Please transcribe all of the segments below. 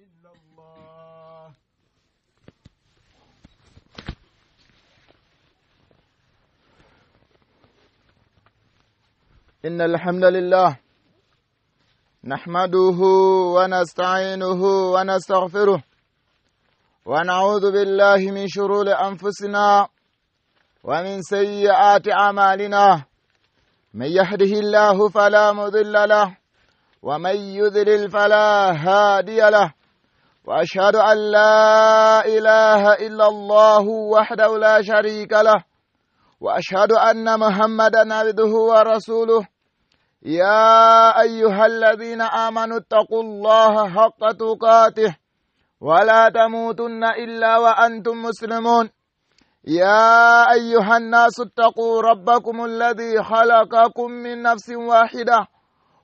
إلا الله. إن الحمد لله نحمده ونستعينه ونستغفره ونعوذ بالله من شرور أنفسنا ومن سيئات أعمالنا. من يهده الله فلا مضل له ومن يضلل فلا هادي له. وأشهد أن لا إله إلا الله وحده لا شريك له وأشهد أن محمدا عبده ورسوله. يا أيها الذين آمنوا اتقوا الله حق تقاته ولا تموتن إلا وأنتم مسلمون. يا أيها الناس اتقوا ربكم الذي خلقكم من نفس واحدة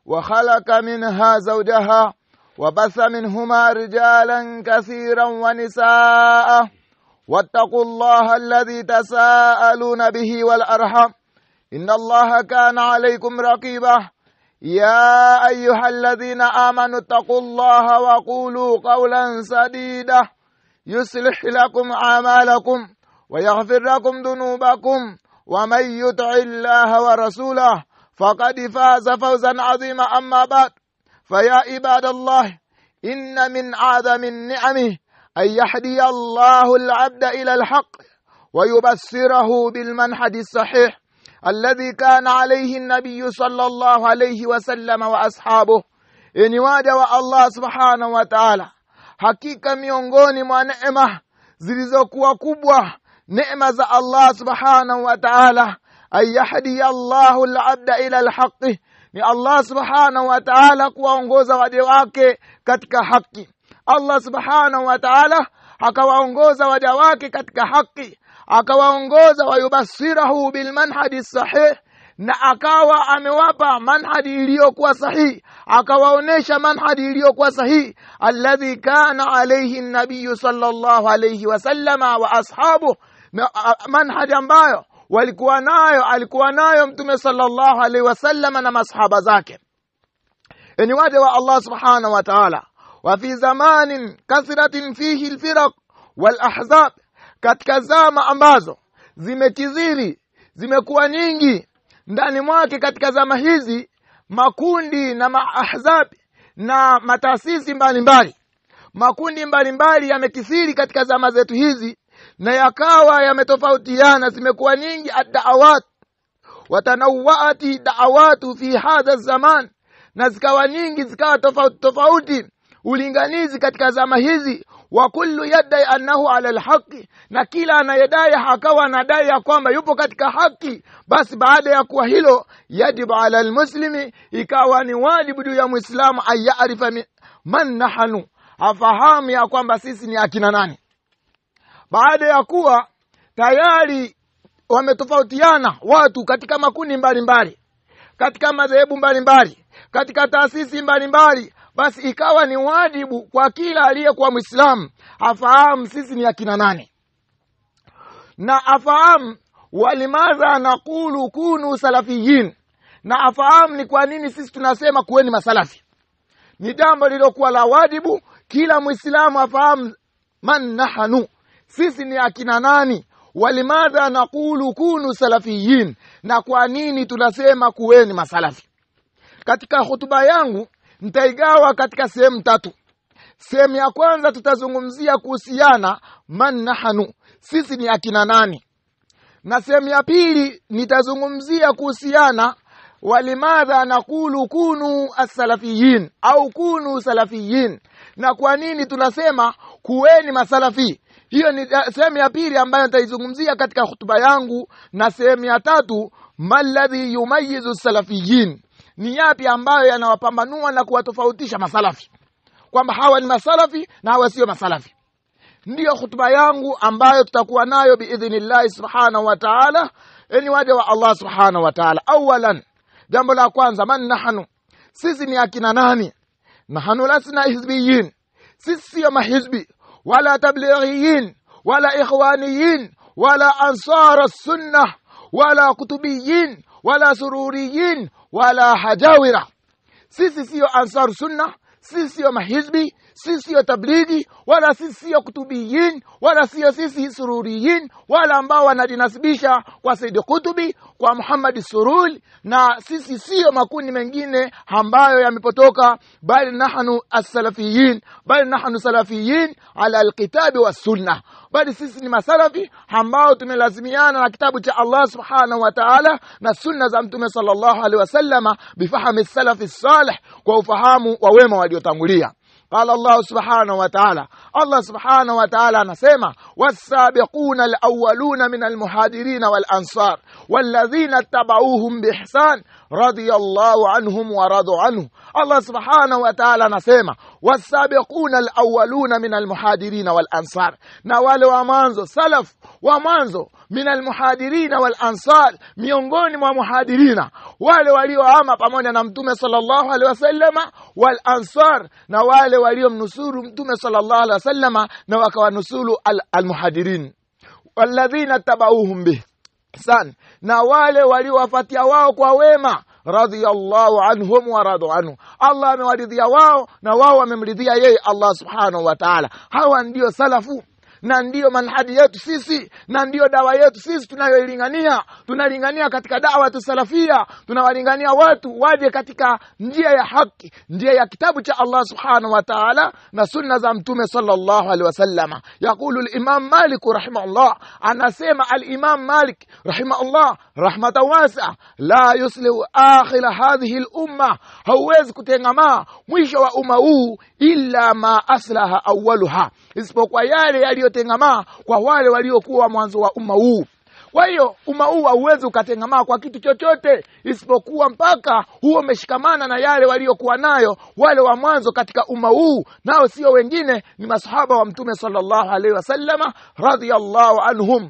وخلق منها زوجها وبث منهما رجالا كثيرا ونساء. واتقوا الله الذي تساءلون به والأرحام إن الله كان عليكم رقيبا. يا أيها الذين آمنوا اتقوا الله وقولوا قولا سديدا يصلح لكم أعمالكم ويغفر لكم ذنوبكم ومن يطع الله ورسوله فقد فاز فوزا عظيما. أما بعد فيا عباد الله إن من أعظم النعم أن يهدي الله العبد إلى الحق ويبصره بالمنهج الصحيح الذي كان عليه النبي صلى الله عليه وسلم وأصحابه. Ni waja wa Allah subhanahu wa ta'ala, hakika miongoni mwa neema zilizokuwa kubwa, neema za Allah subhanahu wa ta'ala, ayahdi Allahu al-abda ila al-haqq, ni Allah subhanahu wa ta'ala kuwaongoza waja wake katika haki. Allah subhanahu wa ta'ala akawaongoza waja wake katika haki, akawaongoza wayubasirahu bil manhadi sahih, na akawa amewapa manhadi iliyokuwa sahihi, akawaonesha manhadi iliyokuwa sahihi alladhi kana alayhi an-nabiy sallallahu alayhi wasallama wa ashabu, manhadi ambayo alikuwa nayo mtume sallallahu alayhi wasallama na masahaba zake. Ni waja wa Allah subhanahu wa ta'ala, wa fi zamanin kathratin fihi al-firaq wal ahzab, katika zama ambazo zimekiziri, zimekuwa nyingi ndani mwake, katika zama hizi makundi na maahzab na mataasisi mbalimbali, makundi mbalimbali yamekithiri katika zama zetu hizi, na yakawa yametofautiana, zimekuwa nyingi ad-da'awat wa tanawwa'ati da'awatu fi hadha zaman, na zikawa nyingi, zikawa tofauti ulinganizi katika zama hizi. Wa kullu yadai annahu ala alhaqi, na kila anayedai akawa anadai ya kwamba yupo katika haki. Basi baada ya kuwa hilo, yajibu ala almuslimi, ikawa ni wajibu juu ya muislamu ayarifa man nahnu, afahamu ya kwamba sisi ni akina nani. Baada ya kuwa tayari wametofautiana watu katika makundi mbalimbali, katika madhehebu mbalimbali, katika taasisi mbalimbali, basi ikawa ni wajibu kwa kila aliyekuwa Muislamu afahamu sisi ni akina nani, na afahamu walimadha naqulu kunu salafiyin, na afahamu ni kwa nini sisi tunasema kuweni masalafi. Ni jambo lilokuwa la wajibu kila Muislamu afahamu man nahnu, sisi ni akina nani, walimadha naqulu kunu salafiyin, na kwa nini tunasema kuweni masalafi. Katika hutuba yangu nitaigawa katika sehemu tatu. Sehemu ya kwanza tutazungumzia kuhusiana man nahnu, sisi ni akina nani, na sehemu ya pili nitazungumzia kuhusiana walimadha naqulu kunu as-salafiyin au kunu salafiyin, na kwa nini tunasema kuweni masalafi. Hiyo ni sehemu ya pili ambayo nitaizungumzia katika hutuba yangu, na sehemu ya tatu malladhi yumayyizu salafiyin, ni yapi ambayo yanawapambanua na kuwatofautisha masalafi, kwamba hawa ni masalafi na hawa sio masalafi. Ndiyo hutuba yangu ambayo tutakuwa nayo biidhnillah subhanahu wa ta'ala. Ni waja wa Allah subhanahu wa ta'ala. Awalan, jambo la kwanza, man nahnu, sisi ni akina nani. Nahnu lasna hizbiyin, sisi sio mahizbi wala tablighiyin wala ikhwaniyin wala ansar as-sunnah wala kutubiyin wala sururiyin wala hajawira. Sisi sio ansar sunna, sisi sio mahizbi, sisi sio tablighi, wala sisi sio kutubiyin, wala sisi sururiyin, wala ambao wanajinasibisha kwa Said Kutubi, kwa Muhammad Sururi, na sisi sio makundi mengine ambayo yamepotoka, bali nahnu as-salafiyin, bali nahnu salafiyin ala al-kitabi was-sunnah, bali sisi ni masalafi ambao tumelazimiana na kitabu cha Allah subhanahu wa ta'ala na sunna za Mtume sallallahu alaihi wasallama bifahami salafi salih, kwa ufahamu wa wema waliotangulia. قال الله سبحانه وتعالى الله سبحانه وتعالى نسمع والسابقون الأولون من المهاجرين والأنصار والذين اتبعوهم بإحسان رضي الله عنهم ورضوا عنه. الله سبحانه وتعالى نسمع والسابقون الأولون من المهاجرين والأنصار, na wale wa mwanzo salaf wa mwanzo min almuhajirina wal ansar, miongoni mwa muhajirina wale walioama pamoja na Mtume sallallahu alaihi wasallama, wal ansar, na wale waliomnusuru Mtume sallallahu alaihi wasallama na wakawanusuru almuhajirin, walladhina tabauhum bih ihsan, na wale waliowafuatia wao kwa wema, radiyallahu anhum wa radu anhu, Allah amewaridhia wao na wao wamemridhia yeye Allah subhanahu wa ta'ala. Hawa ndio salafu na ndio manhaji yetu sisi, na ndio dawa yetu sisi tunayoilingania. Tunalingania katika dawa tu salafia, tunawalingania watu waje katika njia ya haki, njia ya kitabu cha Allah subhanahu wa ta'ala na sunna za Mtume sallallahu alaihi wasallama. Yaqulu al-Imam Malik rahimahullah, anasema al-Imam Malik rahimahullah rahmatan wasi'a, la yuslihu akhir hadhihi al-umma, hauwezi kutengamaa mwisho wa umma huu illa ma aslaha awwaluha, isipokuwa yale yaliyotengamaa kwa wale waliokuwa mwanzo wa umma huu. Kwa hiyo umma huu hauwezi ukatengamaa kwa kitu chochote isipokuwa mpaka huo umeshikamana na yale waliokuwa nayo wale wa mwanzo katika umma huu, nao sio wengine, ni masahaba wa Mtume sallallahu alaihi wasallama radhiyallahu anhum.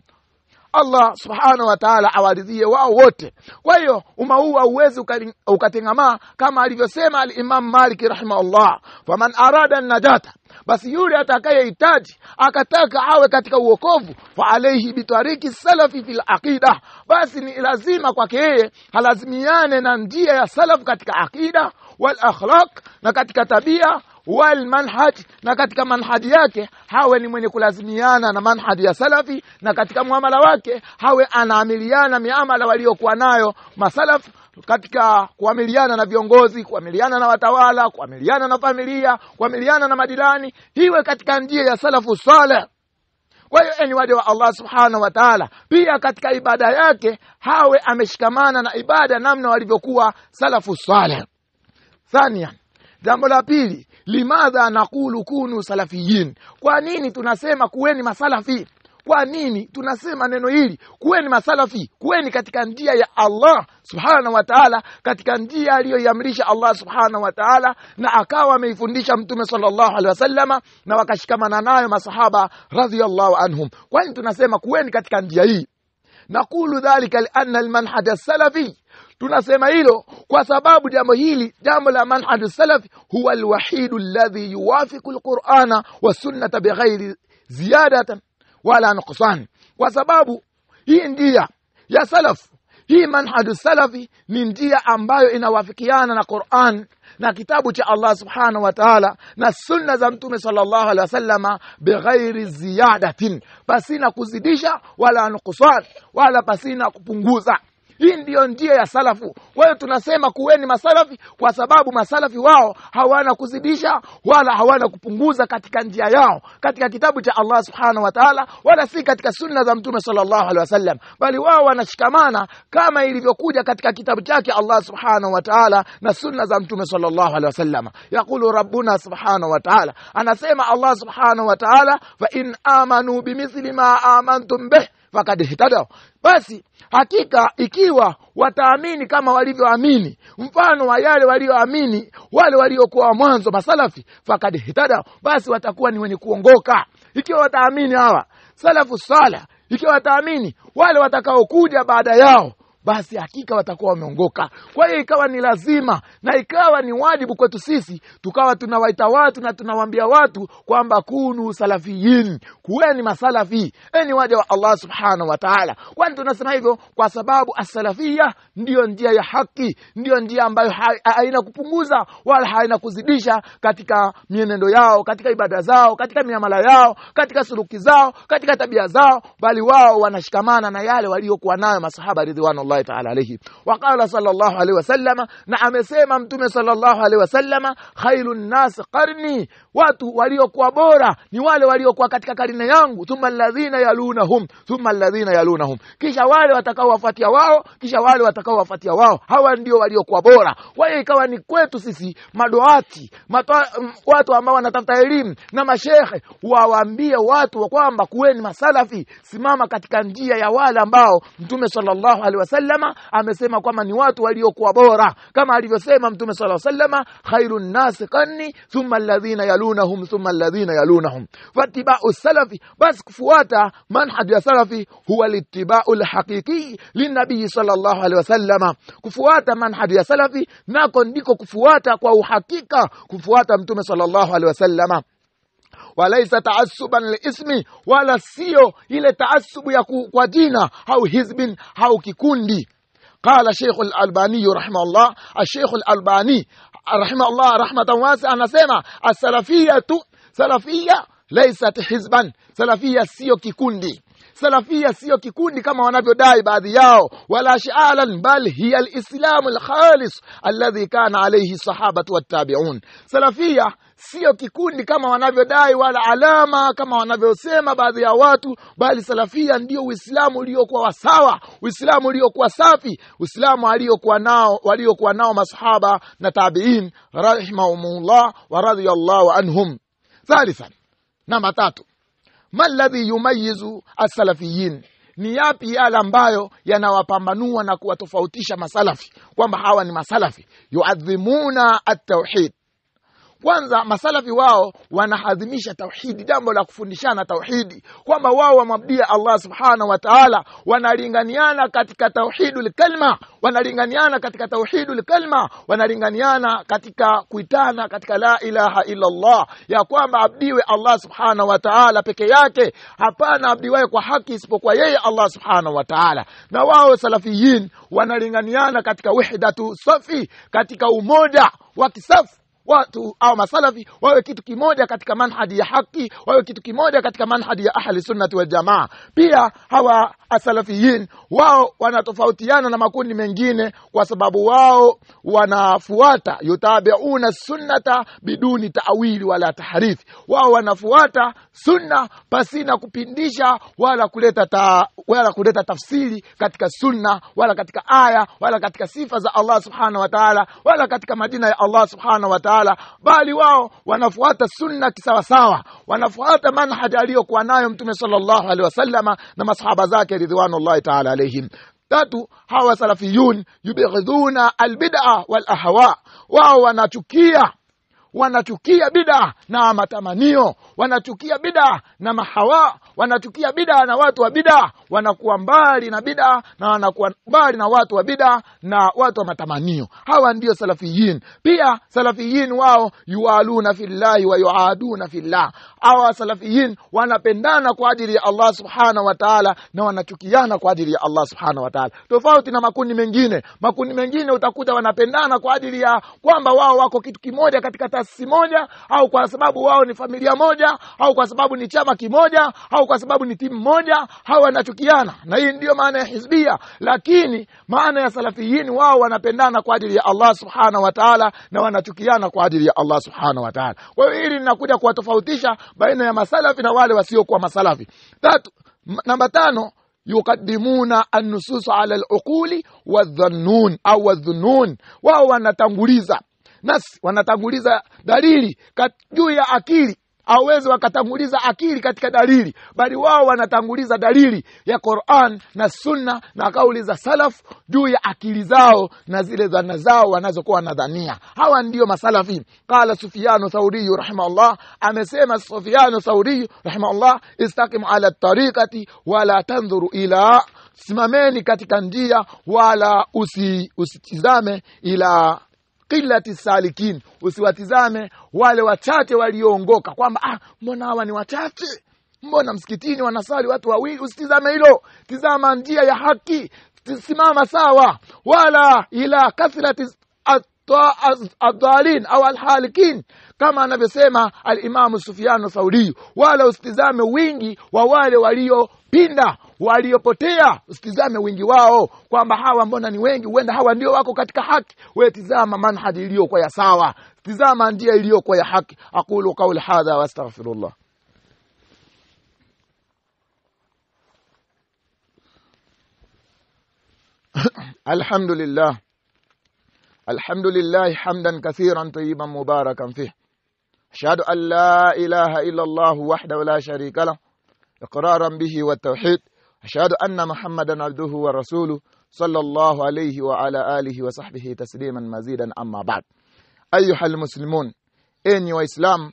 Allah subhanahu wa ta'ala awaridhie wao wote. Kwa hiyo umma huu hauwezi ukatengamaa, kama alivyosema al-Imam Malik rahimahullah, faman arada an-najata, basi yule atakayehitaji akataka awe katika uokovu, fa alayhi bitariki salafi fil aqida, basi ni lazima kwake yeye halazimiane na njia ya salaf katika aqida wal akhlaq, na katika tabia wal manhaj, na katika manhaji yake hawe ni mwenye kulazimiana na manhaji ya salafi, na katika muamala wake hawe anaamiliana miamala waliokuwa nayo masalaf, katika kuamiliana na viongozi, kuamiliana na watawala, kuamiliana na familia, kuamiliana na majirani, hiwe katika njia ya salafu saleh. Kwa hiyo ni waja wa Allah subhanahu wa ta'ala, pia katika ibada yake hawe ameshikamana na ibada namna walivyokuwa salafu saleh. Thania, jambo la pili, limadha naqulu kunu salafiyin, kwa nini tunasema kuweni masalafi? Kwa nini tunasema neno hili kuweni masalafi? Kuweni katika njia ya Allah subhanahu wa ta'ala, katika njia aliyoiamrisha Allah subhanahu wa ta'ala na akawa ameifundisha Mtume sallallahu alaihi wasallama na wakashikamana nayo masahaba radhiyallahu anhum. Kwa nini tunasema kuweni katika njia hii? Naqulu dhalika lianna almanhaj as-salafi, tunasema hilo kwa sababu jambo hili, jambo la manhaj as-salafi, huwa alwahid alladhi yuwafiqu alqur'ana was-sunnata bighairi ziyadatan wala nuqsan. Kwa sababu hii njia ya salaf, hii manhaj as-salafi ni njia ambayo inawafikiana na Qur'an na kitabu cha Allah subhanahu wa ta'ala na sunna za Mtume sallallahu alaihi wasallama bighairi ziyadatin, pasina kuzidisha wala nuqsan, wala pasina kupunguza. Hii ndio njia ya salafu. Kwa hiyo tunasema kuweni masalafi kwa sababu masalafi wao hawana kuzidisha wala hawana kupunguza katika njia yao, katika kitabu cha Allah subhanahu wa ta'ala, wala si katika sunna za Mtume sallallahu alaihi wasallam, bali wao wanashikamana kama ilivyokuja katika kitabu chake Allah subhanahu wa ta'ala na sunna za Mtume sallallahu alaihi wasallam. Yaqulu rabbuna subhanahu wa ta'ala, anasema Allah subhanahu wa ta'ala, fa in amanu bimithli ma amantum bih fakad ihtadaw, basi hakika ikiwa wataamini kama walivyoamini, mfano wa yale walioamini wale waliokuwa mwanzo masalafi, fakad ihtadaw, basi watakuwa ni wenye kuongoka. Ikiwa wataamini hawa salafu salih, ikiwa wataamini wale watakaokuja baada yao, basi hakika watakuwa wameongoka. Kwa hiyo ikawa ni lazima na ikawa ni wajibu kwetu sisi, tukawa tunawaita watu na tunawaambia watu kwamba kunu salafiyin, kuweni masalafi, ni waja wa Allah subhanahu wa ta'ala. Kwani tunasema hivyo kwa sababu as-salafiyya ndio njia ya haki, ndio njia ambayo haina kupunguza wala haina kuzidisha katika mienendo yao, katika ibada zao, katika miamala yao, katika suluki zao, katika tabia zao, bali wao wanashikamana na yale waliokuwa nayo masahaba ridwanullahi ta'ala alayhi. Waqala sallallahu alayhi wasallam, na amesema mtume sallallahu alayhi wasallam, khairun nas qarni, watu waliokuwa bora ni wale waliokuwa katika karne yangu, thumma alladhina yalunahum, thumma alladhina yalunahum, kisha wale watakaowafuatia wao, kisha wale watakaowafuatia wao. Hawa ndio waliokuwa bora. Kwa hiyo ikawa ni kwetu sisi maduati, watu ambao wanatafuta elimu na mashehe, wawaambie watu kwamba kuweni masalafi, simama katika njia ya wale ambao mtume sallallahu alaihi wasallama amesema kwamba ni watu waliokuwa bora, kama alivyosema mtume sallallahu alaihi wasallama, khairun nas qarni thumma alladhina yalunahum thumma alladhina yalunahum. Fattiba'u salafi, bas kufuata manhaj ya salafi, huwa littiba'u alhaqiqi linabii sallallahu alaihi wasallama. Kufuata manhaj ya salafi nako ndiko kufuata kwa uhakika, kufuata mtume sallallahu alaihi wasallama. Walaisa taassuban liismi, wala sio ile taassubu ya kwa jina au hizbin au kikundi. Qala Sheikh al-Albani rahimahullah, Sheikh al-Albani rahimahullah rahmatan wasi'a, anasema as-salafiyatu, salafiyya laysat hizban, salafiyya sio kikundi. Salafia sio kikundi kama wanavyodai baadhi yao, wala shi'alan, bal hiya al-islam al-khalis alladhi kana alayhi sahabatu wat-tabi'un. Salafia sio kikundi kama wanavyodai, wala alama kama wanavyosema baadhi ya watu, bali salafia ndio Uislamu uliokuwa sawa, Uislamu uliokuwa safi, Uislamu waliokuwa nao masahaba na tabi'in rahimahumullah wa radiyallahu anhum. Thalithan, namba 3, ma alladhi yumayyizu as-salafiyin, ni yapi yale ambayo yanawapambanua na kuwatofautisha masalafi kwamba hawa ni masalafi? Yuadhimuna at-tauhid. Kwanza masalafi wao wanahadhimisha tauhidi, jambo la kufundishana tauhidi, kwamba wao wamwabudia Allah subhanahu wa ta'ala, wanalinganiana katika tauhidul kalima, wanalinganiana katika tauhidul kalima, wanalinganiana katika kuitana katika la ilaha illa Allah, ya kwamba abdiwe Allah subhanahu wa ta'ala peke yake, hapana abdiwe kwa haki isipokuwa yeye Allah subhanahu wa ta'ala. Na wao salafiyin wanalinganiana katika wahdatu safi, katika umoja wa kisafu. Watu au masalafi wawe kitu kimoja katika manhaji ya haki, wawe kitu kimoja katika manhaji ya ahli sunnati wal jamaa. Pia hawa asalafiyin wao wanatofautiana na makundi mengine kwa sababu wao wanafuata yutabiuna sunnata biduni ta'wili wala tahrif. Wao wanafuata sunna pasina kupindisha wala kuleta tafsiri katika sunna, wala katika aya, wala katika sifa za Allah subhanahu wa ta'ala, wala katika majina ya Allah subhanahu wa ta'ala, bali wao wanafuata sunna kisawasawa, wanafuata manhaj aliyokuwa nayo mtume sallallahu alaihi wasallama na masahaba zake ridwanullahi ta'ala alaihim. 3, hawa salafiyun yubighiduna albid'a wal ahwa, wao wanachukia bid'a na matamanio, wanachukia bid'a na mahawa, wanachukia bid'a na watu wa bid'a, wanakuwa mbali na bid'a na wanakuwa mbali na watu wa bid'a na watu wa matamanio. Hawa ndio salafiyin. Pia salafiyin wao yualuna fillahi wa yuaduna fillah. Hawa salafiyin wanapendana kwa ajili ya Allah subhanahu wa ta'ala na wanachukiana kwa ajili ya Allah subhanahu wa ta'ala, tofauti na makundi mengine. Makundi mengine utakuta wanapendana kwa ajili ya kwamba wao wako kitu kimoja katika taasisi moja, au kwa sababu wao ni familia moja, au kwa sababu ni chama kimoja, au kwa sababu ni timu moja. Hawa wanachukiana, na hii ndio maana ya hizbia. Lakini maana ya salafiyin, wao wanapendana kwa ajili ya Allah subhanahu wa ta'ala na wanachukiana kwa ajili ya Allah subhanahu wa ta'ala. Kwa hiyo hili linakuja kuwatofautisha baina ya masalafi na wale wasiokuwa masalafi. Namba 5, yuqaddimuna an-nusus ala al-uquli wadh-dhannun au wadh-dhunnun. Wao wanatanguliza dalili juu ya akili. Hawezi wakatanguliza akili katika dalili, bali wao wanatanguliza dalili ya Qur'an na Sunna na kauli za salaf juu ya akili zao na zile dhana zao wanazokuwa wanadhania. Hawa ndio masalafi. Qala Sufyan Thawri rahimahullah, amesema Sufyan Thawri rahimahullah, istaqim ala tariqati wala tanzuru ila simameni katika njia, wala usitizame ila qillati salikin, usiwatizame wale wachache walioongoka kwamba mbona hawa ni wachache, mbona msikitini wanasali watu wawili. Usitizame hilo, tizama njia ya haki, simama sawa. Wala ila kathrati adhalin au alhalikin, kama anavyosema al-Imam Sufyan Thauri, wala usitizame wingi wa wale waliopinda, waliopotea. Usitizame wingi wao kwamba hawa mbona ni wengi, huenda hawa ndio wako katika haki. Wewe tizama manhaji iliyokuwa ya sawa, tizama njia iliyokuwa ya haki. Aqulu qawli hadha wa astaghfirullah. الحمد لله حمدا كثيرا طيبا مباركا فيه. أشهد أن لا إله إلا الله وحده لا شريك له إقرارا به والتوحيد. أشهد أن محمدا عبده ورسوله صلى الله عليه وعلى آله وصحبه تسليما مزيدا. أما بعد، أيها المسلمون، إني وإسلام،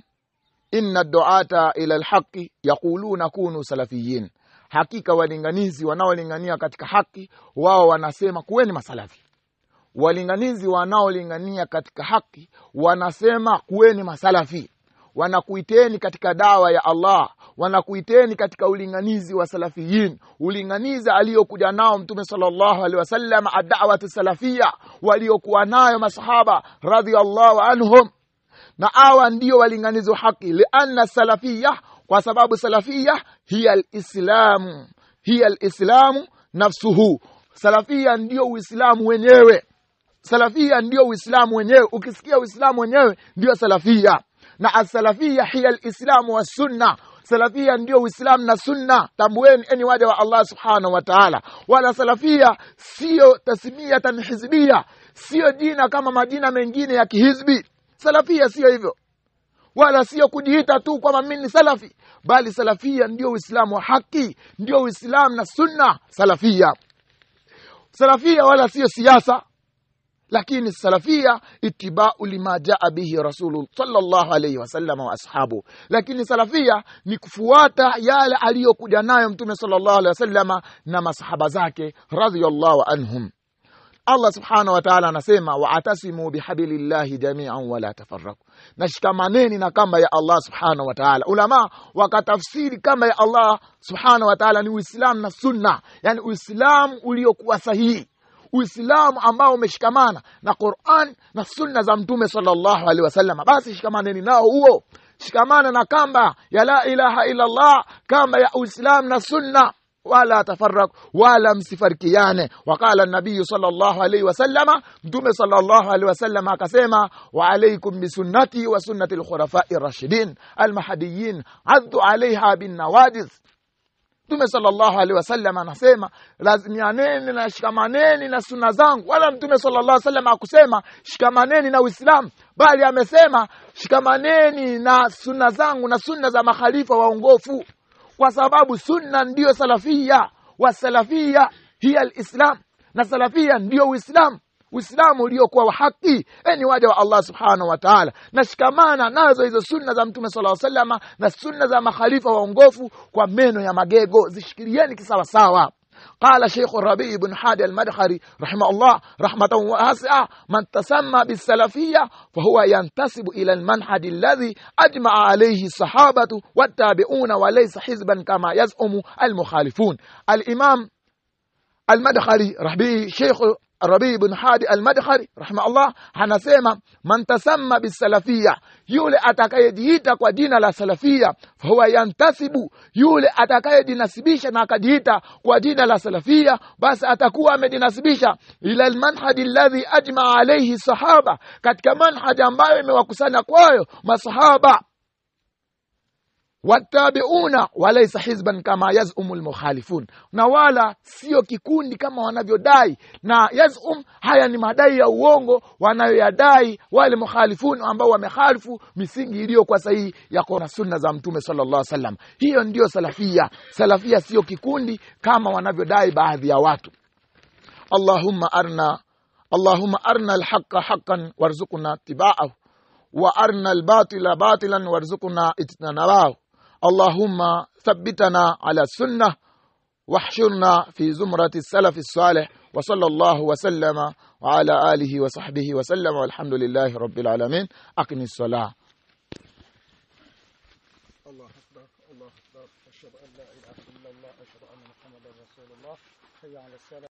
إن الدعاة إلى الحق يقولون كونوا سلفيين. Hakika walinganizi wanaolingania katika haki wao wanasema kuweni masalafi. Walinganizi wanaolingania katika haki wanasema kuweni masalafi. Wanakuiteni katika dawa ya Allah, wanakuiteni katika ulinganizi wa salafiyin, ulinganizi aliyokuja nao Mtume sallallahu alaihi wasallam, ad-da'watu salafia waliokuwa nayo masahaba radhiyallahu anhum. Na hawa ndio walinganizi wa haki, lianna salafiyya, kwa sababu salafiyya hiya al-islamu nafsuhu. Salafiyya ndio Uislamu wenyewe. Salafiyya ndio Uislamu wenyewe. Ukisikia Uislamu wenyewe ndio salafiyya. Na as-salafiyya hiya al-islamu was sunna. Salafiyya ndio Uislamu na sunna. Tambueni enyi waja wa Allah subhanahu wa ta'ala. Wala salafiyya sio tasmiyatan hizbiyya, sio jina kama majina mengine ya kihizbi. Salafiyya sio hivyo, wala sio kujiita tu kwamba mimi ni salafi, bali salafiyya ndio Uislamu wa haki, ndio Uislamu na sunna. Salafiyya wala sio siasa, lakini salafiyya itibau lima jaa bihi rasulullah sallallahu alayhi wasallam wa ashabu. Lakini salafiyya ni kufuata yale aliyokuja nayo Mtume sallallahu alayhi wasallam na masahaba zake radhiyallahu anhum. Allah subhanahu wa ta'ala anasema, wa'tasimu bihablillahi jami'an wa la tafarraqu, nashikamaneni na kamba ya Allah subhanahu wa ta'ala. Ulama wakatafsiri kamba ya Allah subhanahu wa ta'ala ni Uislamu na sunna, yani Uislamu uliokuwa sahihi, Uislamu ambao umeshikamana na Qur'an na sunna za Mtume sallallahu alaihi wasallam. Basi shikamaneni nao huo, shikamana na kamba ya la ilaha illa Allah, kamba ya Uislamu na sunna, wala tafarraq, wala msifarikiane. Waqala an-nabiy sallallahu alayhi wasallam, Mtume sallallahu alayhi wasallam akasema, wa alaykum bi sunnati wa sunnati al-khulafa'i ar-rashidin al-mahdiyyin addu 'alayha bin nawadiz. Mtume sallallahu alayhi wasallam anasema lazimianeni na shikamaneni na sunna zangu. Wala Mtume sallallahu alayhi wasallam akusema shikamaneni na Uislamu, bali amesema shikamaneni na sunna zangu na sunna za makhalifa waongofu, kwa sababu sunna ndio salafiyya, wa salafiyya hiya al-islam, na salafiyya ndio Uislamu, Uislamu uliokuwa wa haki. Ni waja wa Allah subhanahu wa ta'ala, na shikamana nazo hizo sunna za Mtume sallallahu alaihi wasallam na sunna za makhalifa waongofu kwa meno ya magego, zishikilieni kisawa sawa. قال شيخ الربيع بن حادي المدخري رحمه الله رحمة واسعة، من تسمى بالسلفية فهو ينتسب إلى المنهج الذي أجمع عليه الصحابة والتابعون، وليس حزبا كما يزعم المخالفون. الإمام المدخري ربيع شيخ الربيع بن حادي المدخري رحمه الله anasema, man tasamma bisalafiyya, yule atakayejiita kwa jina la salafia, fahuwa yantasibu, yule atakayejinasibisha na akajiita kwa jina la salafia, basi atakuwa amejinasibisha ila almanhaj alladhi ajma alayhi sahaba, katika manhaj ambayo imewakusanya kwayo masahaba, watabiuna, walaysa hizban kama yazumul mukhalifun, na wala sio kikundi kama wanavyodai. Na yazum, haya ni madai ya uongo wanayoyadai wale mukhalifun ambao wamekhalifu misingi iliyokuwa sahihi ya Qur'an sunna za Mtume sallallahu alaihi wasallam. Hiyo ndio salafia. Salafia sio kikundi kama wanavyodai baadhi ya watu. Allahumma arna al-haqqa haqqan warzuqna ittiba'ahu wa arna al-batila batilan warzuqna ijtinabahu. اللهم ثبتنا على السنة واحشرنا في زمرة السلف الصالح. وصلى الله وسلم وعلى آله وصحبه وسلم والحمد لله رب العالمين. أقم الصلاة. الله أكبر الله أكبر. أشهد أن لا إله إلا الله أشهد أن محمدا رسول الله. حي على الصلاة.